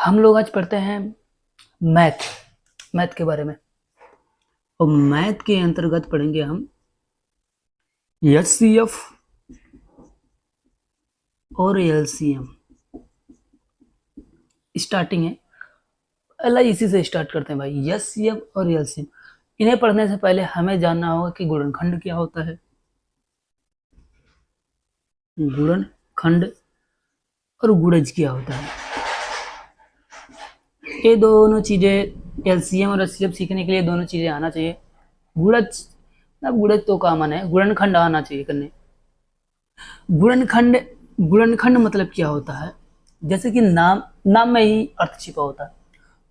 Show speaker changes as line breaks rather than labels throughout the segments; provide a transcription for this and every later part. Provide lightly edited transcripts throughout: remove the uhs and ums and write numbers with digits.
हम लोग आज पढ़ते हैं मैथ मैथ के बारे में। और मैथ के अंतर्गत पढ़ेंगे हम एचसीएफ और एलसीएम। स्टार्टिंग है पहला इसी से स्टार्ट करते हैं भाई, एचसीएफ और एलसीएम। इन्हें पढ़ने से पहले हमें जानना होगा कि गुणनखंड क्या होता है। गुणनखंड और गुणज क्या होता है, ये दोनों चीजें एलसीएम और एचसीएफ सीखने के लिए दोनों चीजें आना चाहिए। गुणज गुणज तो कॉमन है, गुणनखंड आना चाहिए करने। गुणनखंड गुणनखंड मतलब क्या होता है, जैसे कि नाम में ही अर्थ छिपा होता है।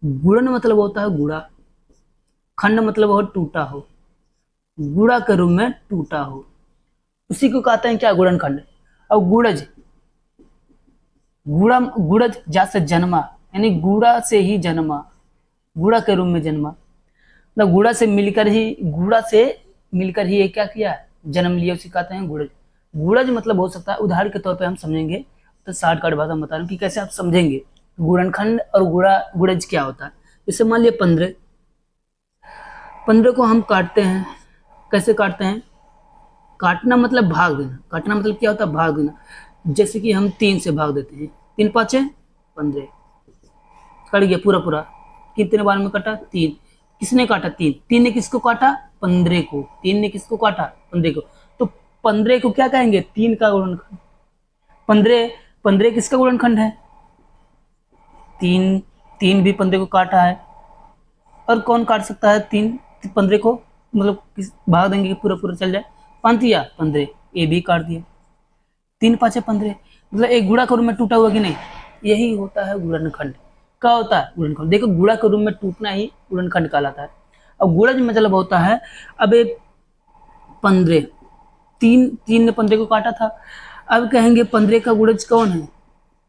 गुणन मतलब होता है गुणा, खंड मतलब हो टूटा हो, गुणा के रूप में टूटा हो, उसी को कहते हैं क्या, गुणनखंड। और गुणज गुणज जा से जन्मा, यानी गुणा से ही जन्मा, गुणा के रूप में जन्मा, मतलब गुणा से मिलकर ही ये क्या किया, जन्म लिया, उसे कहते हैं गुणज। गुणज मतलब हो सकता है, उदाहरण के तौर पे हम समझेंगे तो शॉर्टकट भाषा में बता रहा हूँ कि कैसे आप समझेंगे गुणनखंड और गुणज क्या होता है। जैसे मान लिया 15 को हम काटते हैं, कैसे काटते हैं, काटना मतलब भाग देना, काटना मतलब क्या होता है, भाग देना। जैसे कि हम 3 से भाग देते हैं, 3 पाँचे 15, कट गया पूरा। कितने बार में कटा, 3। किसने काटा, 3 ने किसको काटा, 15 को। 3 ने किसको काटा, 15 को। तो 15 को क्या कहेंगे, 3 का गुणनखंड। 15 किसका गुणनखंड है, 3 भी 15 को काटा है। और कौन काट सकता है 15 को, मतलब भाग देंगे कि पूरा चल जाए, 5 या 15, ये भी काट दिया। 3 पाँचे 15, मतलब एक गुणा के रूप में टूटा हुआ कि नहीं, यही होता है गुणनखंड। क्या होता है गुणनखंड, देखो गुणा के रूप में टूटना ही गुणनखंड कहलाता है। अब गुणज मतलब होता है, अब 15, 3 ने 15 को काटा था, अब कहेंगे 15 का गुणज कौन है,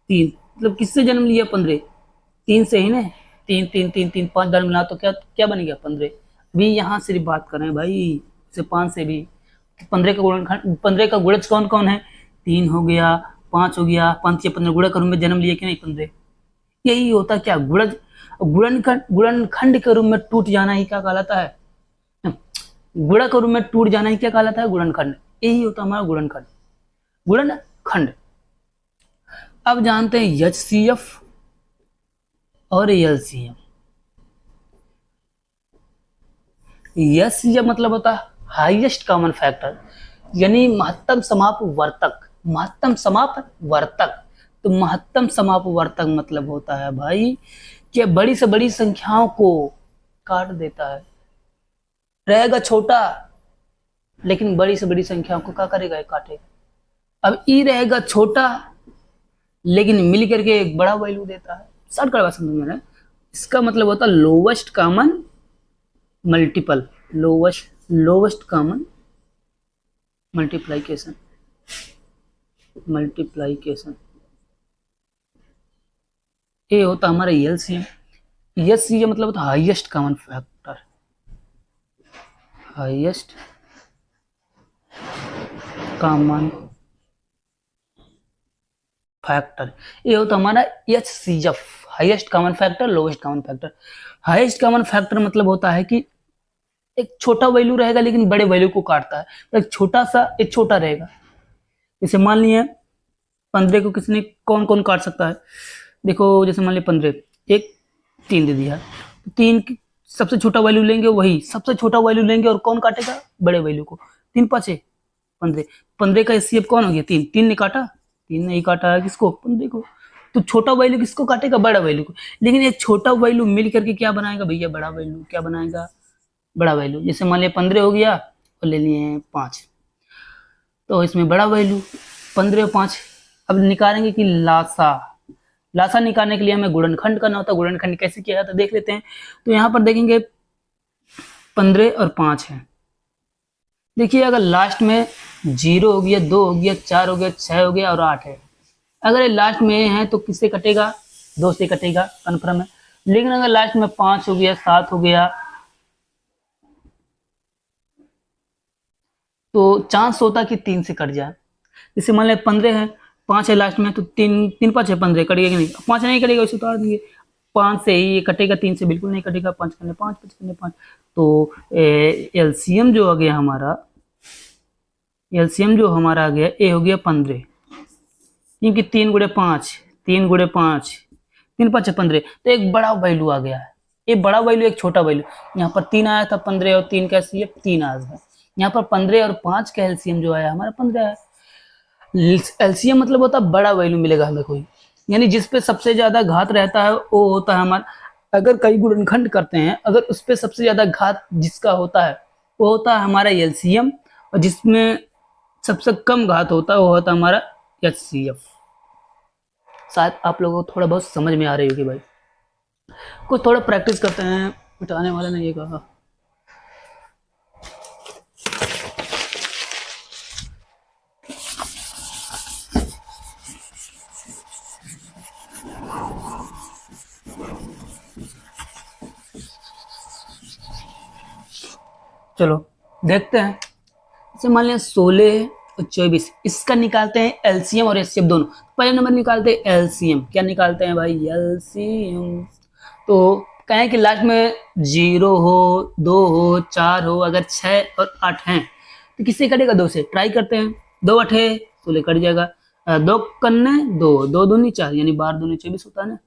3, मतलब किससे जन्म लिया 15, 3 से ही ना, 3 5 दाल मिला तो क्या बन गया 15। अभी यहाँ सिर्फ बात करें भाई से 5 से भी, 15 का गुणनखंड, 15 का गुणज कौन कौन है, 3 हो गया, 5 हो गया, 5 या 15 गुणा के रूप में जन्म लिया कि नहीं 15। यही होता क्या, गुणज। गुणनखंड के रूप में टूट जाना ही क्या कहलाता है, गुणा के रूप में टूट जाना ही क्या कहलाता है, गुणनखंड। यही होता हमारा गुणनखंड, गुणनखंड। अब जानते हैं एचसीएफ और एलसीएम। एचसीएफ मतलब होता है हाईएस्ट कॉमन फैक्टर, यानी महत्तम समापवर्तक। तो महत्तम समापवर्तक मतलब होता है भाई कि बड़ी से बड़ी संख्याओं को काट देता है। रहेगा छोटा लेकिन बड़ी से बड़ी संख्याओं को क्या करेगा, काटेगा। अब ई रहेगा छोटा लेकिन मिल करके एक बड़ा वैल्यू देता है। शॉर्ट करवा समझ में, इसका मतलब होता है lowest common multiple, lowest common multiplication. ये होता हमारा एलसीएम। एलसीएम मतलब होता highest common factor, highest common factor. ये होता हमारा HCF, highest common factor, lowest common factor. Highest common factor मतलब होता है कि एक छोटा वैल्यू रहेगा लेकिन बड़े वैल्यू को काटता है। तो एक छोटा रहेगा, जैसे मान लिया 15 को किसने कौन कौन काट सकता है, देखो जैसे मान लिया 15, एक 3 दे दिया, 3 सबसे छोटा वैल्यू लेंगे, वही सबसे छोटा वैल्यू लेंगे और कौन काटेगा, बड़े वैल्यू को। 3 पाँचे 15, 15 का एचसीएफ कौन हो गया, 3 ने काटा, 3 ने ही काटा है किसको, 15 को। तो छोटा वैल्यू किसको काटेगा, बड़ा वैल्यू को। लेकिन ये छोटा वैल्यू मिल करके क्या बनाएगा भैया, बड़ा वैल्यू। क्या बनाएगा, बड़ा वैल्यू। जैसे मान लिया 15 हो गया और ले लिए 5, तो इसमें बड़ा वैल्यू 15 और 5। अब निकालेंगे कि लासा निकालने के लिए हमें गुणनखंड करना होता है। गुणनखंड कैसे किया जाता है देख लेते हैं। तो यहाँ पर देखेंगे 15 और 5 है, देखिए अगर लास्ट में 0 हो गया, 2 हो गया, 4 हो गया, 6 हो गया और 8 है, अगर ये लास्ट में है तो किससे कटेगा, 2 से कटेगा, कन्फर्म है। लेकिन अगर लास्ट में 5 हो गया, 7 हो गया, तो चांस होता कि 3 से कट जाए। जैसे मान लिया 15 है, 5 है लास्ट में, तो 3 5 है 15, कटेगा कि नहीं, 5 नहीं कटेगा, उसे उतार देंगे। 5 से ही ये कटेगा, 3 से बिल्कुल नहीं कटेगा, 5 करने 5, 5 करने 5, तो एलसीएम जो आ गया हमारा, एलसीएम जो हमारा आ गया ए हो गया 15, क्योंकि 3 गुणे 5, 3 गुणे 5, 3 5 15, तो एक बड़ा वैल्यू आ गया है। ये बड़ा वैल्यू एक छोटा वैल्यू, यहाँ पर 3 आया था, 15 और 3 का एलसीएम 3 आ गया, यहाँ पर 15 और 5 का एलसीएम जो आया हमारा 15 है। एलसीएम मतलब होता है बड़ा वैल्यू मिलेगा हमें कोई, यानी जिस पे सबसे ज्यादा घात रहता है वो होता है हमारा, अगर कई गुणनखंड करते हैं, अगर उस पे सबसे ज्यादा घात जिसका होता है वो होता है हमारा एलसीएम, और जिसमें सबसे कम घात होता है वो होता है हमारा एचसीएफ। शायद आप लोगों को थोड़ा बहुत समझ में आ रही होगी भाई, कुछ थोड़ा प्रैक्टिस करते हैं, मिटाने वाला ने ये कहा। चलो देखते हैं, जैसे मान लिया 16 और 24, इसका निकालते हैं एलसीएम और एचसीएफ दोनों। पहले नंबर निकालते हैं एलसीएम, क्या निकालते हैं भाई, एलसीएम। तो कहें कि लास्ट में 0 हो, 2 हो, 4 हो, अगर 6 और 8 हैं तो किससे कटेगा, 2 से। ट्राई करते हैं, 2 8 16 कट जाएगा, 2 कन्ने 2, 2 दूनी 4, यानी 12 दूनी 24 होता है ना।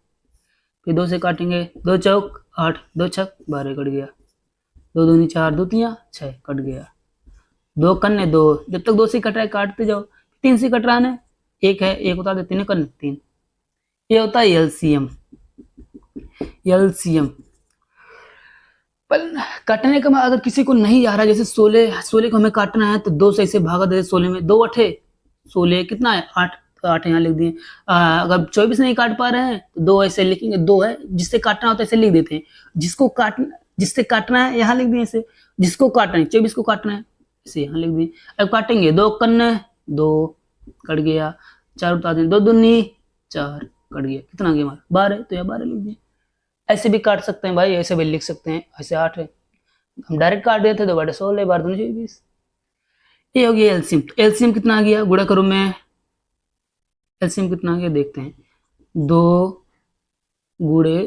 फिर 2 से काटेंगे, 2 चौक 8, 2 छक 12 कट गया, 2 दूनी 4, 2 तियां 6 कट गया, 2 कन्ने 2, जब तक 2 से कट रहा है काटते जाओ, 3 से कट रहा है, 1 है 1 होता है 3 कन्ने 3, ये होता है एलसीएम। एलसीएम पर काटने के बाद अगर किसी को नहीं आ रहा, जैसे 16 को हमें काटना है तो 2 से इसे भागा दे, 16 में 2 8 16 कितना है 8, तो 8 यहाँ लिख दिए। अगर 24 नहीं काट पा रहे हैं तो 2 ऐसे लिखेंगे, 2 है जिससे काटना होता है ऐसे लिख देते हैं, जिससे काटना है यहाँ लिख दिए इसे, जिसको काटना है 24 को काटना है इसे यहाँ लिख दिए। अब काटेंगे, 2 कन्ने 2 कट गया, 4 उतार दें, 2 दूनी 4 कट गया, कितना गया हमारा 12, तो यहाँ 12 लिख दिए। ऐसे भी काट सकते हैं भाई, ऐसे भी लिख सकते हैं, ऐसे 8 है हम डायरेक्ट काट देते तो बड़े 16 बार 2 24, ये हो गया एलसीएम। एलसीएम कितना आ गया, गुणा करूं मैं, एलसीएम कितना आ गया देखते हैं, 2 गुणे,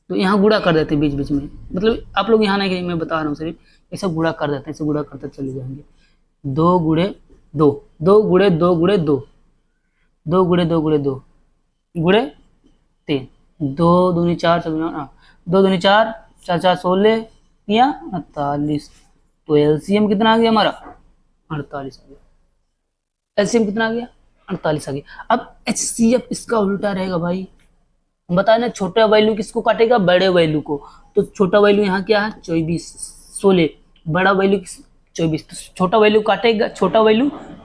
तो यहाँ गुणा कर देते हैं बीच बीच में, मतलब आप लोग यहाँ नहीं कहेंगे, मैं बता रहा हूँ सिर्फ ऐसा गुणा कर देते हैं, ऐसे गुणा करते चले जाएंगे, 2 गुणे 2, 2 गुणे 2 गुणे 2, 2 गुणे 2 गुणे 2 गुणे 3, 2 दूनी 4, 2 दूनी 4, 4 4 16 या 48, तो एलसीएम कितना आ गया हमारा 48 आ गया। एलसीएम कितना आ गया 48 आ गया। अब एचसीएफ इसका उल्टा रहेगा भाई, हम बताए ना छोटा वैल्यू किसको काटेगा, बड़े वैल्यू को, तो छोटा वैल्यू यहाँ क्या है 24 16, बड़ा वैल्यू 24, तो छोटा वैल्यू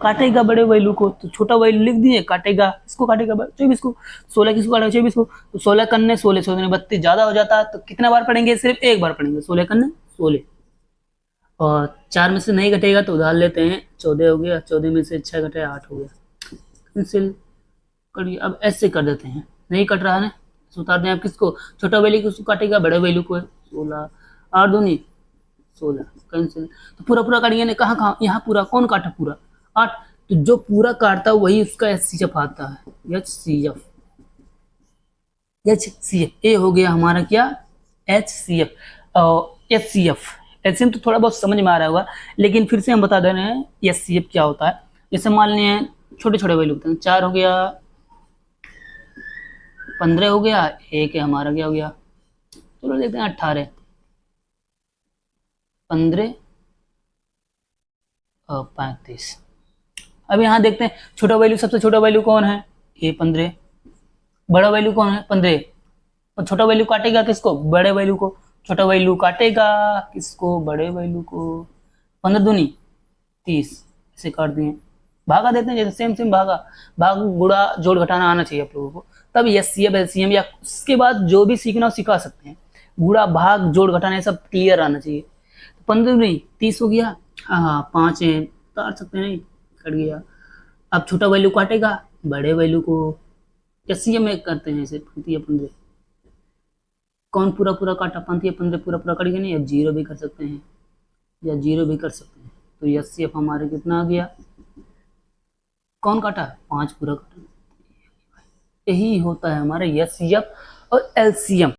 काटेगा बड़े वैल्यू को, तो छोटा वैल्यू लिख दिए, काटेगा इसको, काटेगा 24 को, 16 किसको काटेगा 24 को, तो 16 कन्ने 16, 16 32 ज्यादा हो जाता है, तो कितना बार पढ़ेंगे, सिर्फ एक बार पढ़ेंगे, 16 कन्ने 16, और 4 में से नहीं घटेगा तो उधार लेते हैं, 14 हो गया, 14 में से 6 घटे 8 हो गया, कैंसिल कर दिया। अब ऐसे कर देते हैं, नहीं कट रहा है, उतार दें आप किसको, छोटा वैल्यू किसको काटेगा, बड़े वैल्यू को, 16 8 दूनी 16 कैंसिल, तो पूरा पूरा काटेंगे ना, कहाँ कहाँ, यहाँ पूरा, कौन काटा पूरा 8, तो जो पूरा काटता है वही उसका एचसीएफ आता है, एचसीएफ। ये हो गया हमारा क्या, एचसीएफ और एचसीएफ। एचसीएफ तो थोड़ा बहुत समझ में आ रहा होगा, लेकिन फिर से हम बता दे रहे हैं एचसीएफ क्या होता है। जैसे मान लिए छोटे छोटे वैल्यू होते हैं, 4 हो गया, 15 हो गया, एक है हमारा क्या हो गया, चलो देखते हैं 18 15 और 35। अब यहाँ देखते हैं छोटा वैल्यू, सबसे छोटा वैल्यू कौन है, ये 15, बड़ा वैल्यू कौन है 15, और छोटा वैल्यू काटेगा किसको, बड़े वैल्यू को, छोटा वैल्यू काटेगा किसको, बड़े वैल्यू को, 15 दूनी 30, इसे काट दिए, भागा देते हैं, जैसे सेम सेम भाग गुणा जोड़ घटाना आना चाहिए आप लोगों को, तब एचसीएफ एलसीएम या उसके बाद जो भी सीखना हो सिखा सकते हैं, गुणा भाग जोड़ घटाना सब क्लियर आना चाहिए। 15 नहीं 30 हो गया, हाँ 5 है, उतार सकते नहीं, कट गया। अब छोटा वैल्यू काटेगा बड़े वैल्यू को, एचसीएफ में करते हैं इसे, 15 कौन पूरा पूरा काटा, 15 पूरा पूरा कट गया नहीं, या जीरो भी कर सकते हैं, तो एचसीएफ हमारे कितना आ गया, कौन काटा 5 पूरा काटा, यही होता है हमारा एचसीएफ और एलसीएम।